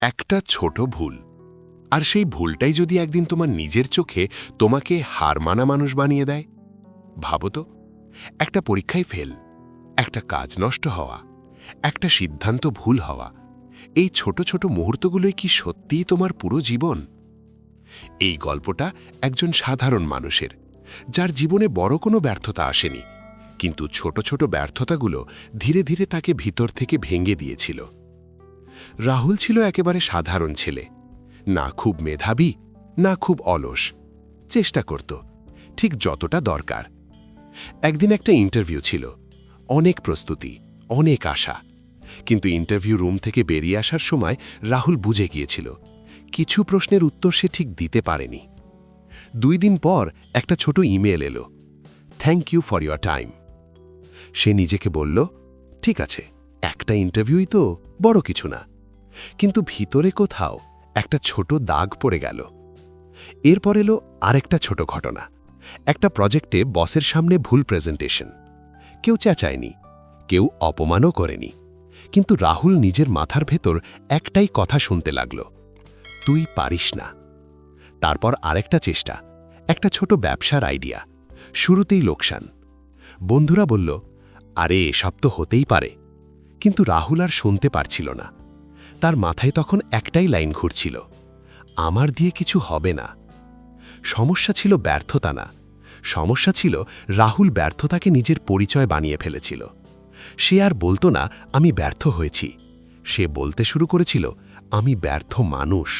একটা ছোট ভুল, আর সেই ভুলটাই যদি একদিন তোমার নিজের চোখে তোমাকে হার মানা মানুষ বানিয়ে দেয়। ভাবো তো, একটা পরীক্ষায় ফেল, একটা কাজ নষ্ট হওয়া, একটা সিদ্ধান্ত ভুল হওয়া, এই ছোট ছোট মুহূর্তগুলোই কি সত্যিই তোমার পুরো জীবন? এই গল্পটা একজন সাধারণ মানুষের, যার জীবনে বড় কোনো ব্যর্থতা আসেনি, কিন্তু ছোট ছোট ব্যর্থতাগুলো ধীরে ধীরে তাকে ভিতর থেকে ভেঙে দিয়েছিল। রাহুল ছিল একেবারে সাধারণ ছেলে, না খুব মেধাবী, না খুব অলস। চেষ্টা করত ঠিক যতটা দরকার। একদিন একটা ইন্টারভিউ ছিল, অনেক প্রস্তুতি, অনেক আশা, কিন্তু ইন্টারভিউ রুম থেকে বেরিয়ে আসার সময় রাহুল বুঝে গিয়েছিল কিছু প্রশ্নের উত্তর সে ঠিক দিতে পারেনি। 2 দিন পর একটা ছোট ইমেল এলো, thank you for your time. সে নিজেকে বলল, ঠিক আছে, একটা ইন্টারভিউই তো, বড় কিছু না। কিন্তু ভিতরে কোথাও একটা ছোট দাগ পড়ে গেল। এরপর এলো আরেকটা ছোট ঘটনা। একটা প্রজেক্টে বসের সামনে ভুল প্রেজেন্টেশন। কেউ চেঁচায়নি, কেউ অপমানও করেনি, কিন্তু রাহুল নিজের মাথার ভেতর একটাই কথা শুনতে লাগল, তুই পারিস না। তারপর আরেকটা চেষ্টা, একটা ছোট ব্যবসার আইডিয়া, শুরুতেই লোকসান। বন্ধুরা বলল, আরে এসব তো হতেই পারে। কিন্তু রাহুল আর শুনতে পারছিল না। তার মাথায় তখন একটাই লাইন ঘুরছিল, আমার দিয়ে কিছু হবে না। সমস্যা ছিল ব্যর্থতা না, সমস্যা ছিল রাহুল ব্যর্থতাকে নিজের পরিচয় বানিয়ে ফেলেছিল। সে আর বলতো না আমি ব্যর্থ হয়েছি, সে বলতে শুরু করেছিল আমি ব্যর্থ মানুষ।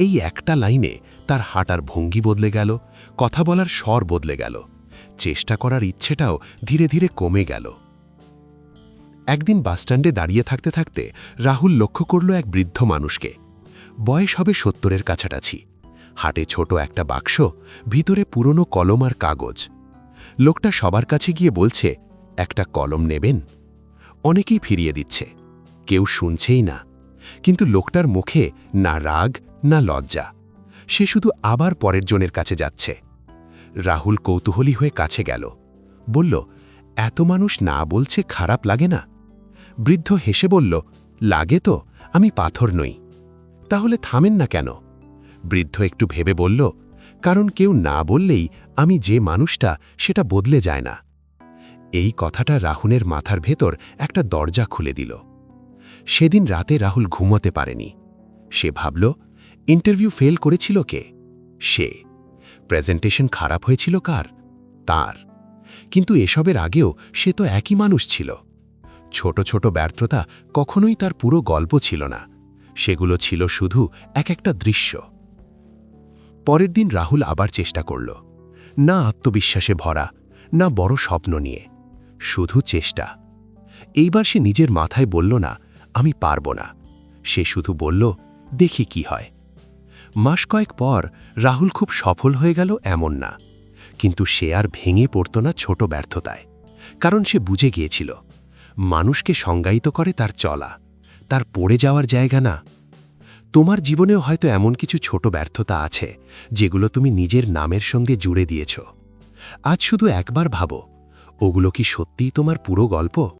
এই একটা লাইনে তার হাঁটার ভঙ্গি বদলে গেল, কথা বলার স্বর বদলে গেল, চেষ্টা করার ইচ্ছেটাও ধীরে ধীরে কমে গেল। একদিন বাসস্ট্যান্ডে দাঁড়িয়ে থাকতে থাকতে রাহুল লক্ষ্য করল এক বৃদ্ধ মানুষকে। বয়স হবে 70-এর কাছাকাছি, হাটে ছোট একটা বাক্স, ভিতরে পুরনো কলম আর কাগজ। লোকটা সবার কাছে গিয়ে বলছে, একটা কলম নেবেন? অনেকেই ফিরিয়ে দিচ্ছে, কেউ শুনছেই না। কিন্তু লোকটার মুখে না রাগ না লজ্জা, সে শুধু আবার পরের জনের কাছে যাচ্ছে। রাহুল কৌতূহলী হয়ে কাছে গেল, বলল, এত মানুষ না বলছে খারাপ লাগে না? বৃদ্ধ হেসে বলল, লাগে তো, আমি পাথর নই। তাহলে থামেন না কেন? বৃদ্ধ একটু ভেবে বলল, কারণ কেউ না বললেই আমি যে মানুষটা সেটা বদলে যায় না। এই কথাটা রাহুলের মাথার ভেতর একটা দরজা খুলে দিল। সেদিন রাতে রাহুল ঘুমোতে পারেনি। সে ভাবল, ইন্টারভিউ ফেল করেছিল কে? সে। প্রেজেন্টেশন খারাপ হয়েছিল কার? তার। কিন্তু এসবের আগেও সে তো একই মানুষ ছিল। ছোট ছোট ব্যর্থতা কখনোই তার পুরো গল্প ছিল না, সেগুলো ছিল শুধু এক একটা দৃশ্য। পরের দিন রাহুল আবার চেষ্টা করল, না আত্মবিশ্বাসে ভরা, না বড় স্বপ্ন নিয়ে, শুধু চেষ্টা। এইবার সে নিজের মাথায় বলল না আমি পারব না, সে শুধু বলল দেখি কি হয়। মাস কয়েক পর রাহুল খুব সফল হয়ে গেল এমন না, কিন্তু সে আর ভেঙে পড়ত না ছোট ব্যর্থতায়, কারণ সে বুঝে গিয়েছিল মানুষকে সংজ্ঞায়িত করে তার চলা, তার পড়ে যাওয়ার জায়গা না। তোমার জীবনেও হয়তো এমন কিছু ছোট ব্যর্থতা আছে যেগুলো তুমি নিজের নামের সঙ্গে জুড়ে দিয়েছ। আজ শুধু একবার ভাবো, ওগুলো কি সত্যিই তোমার পুরো গল্প?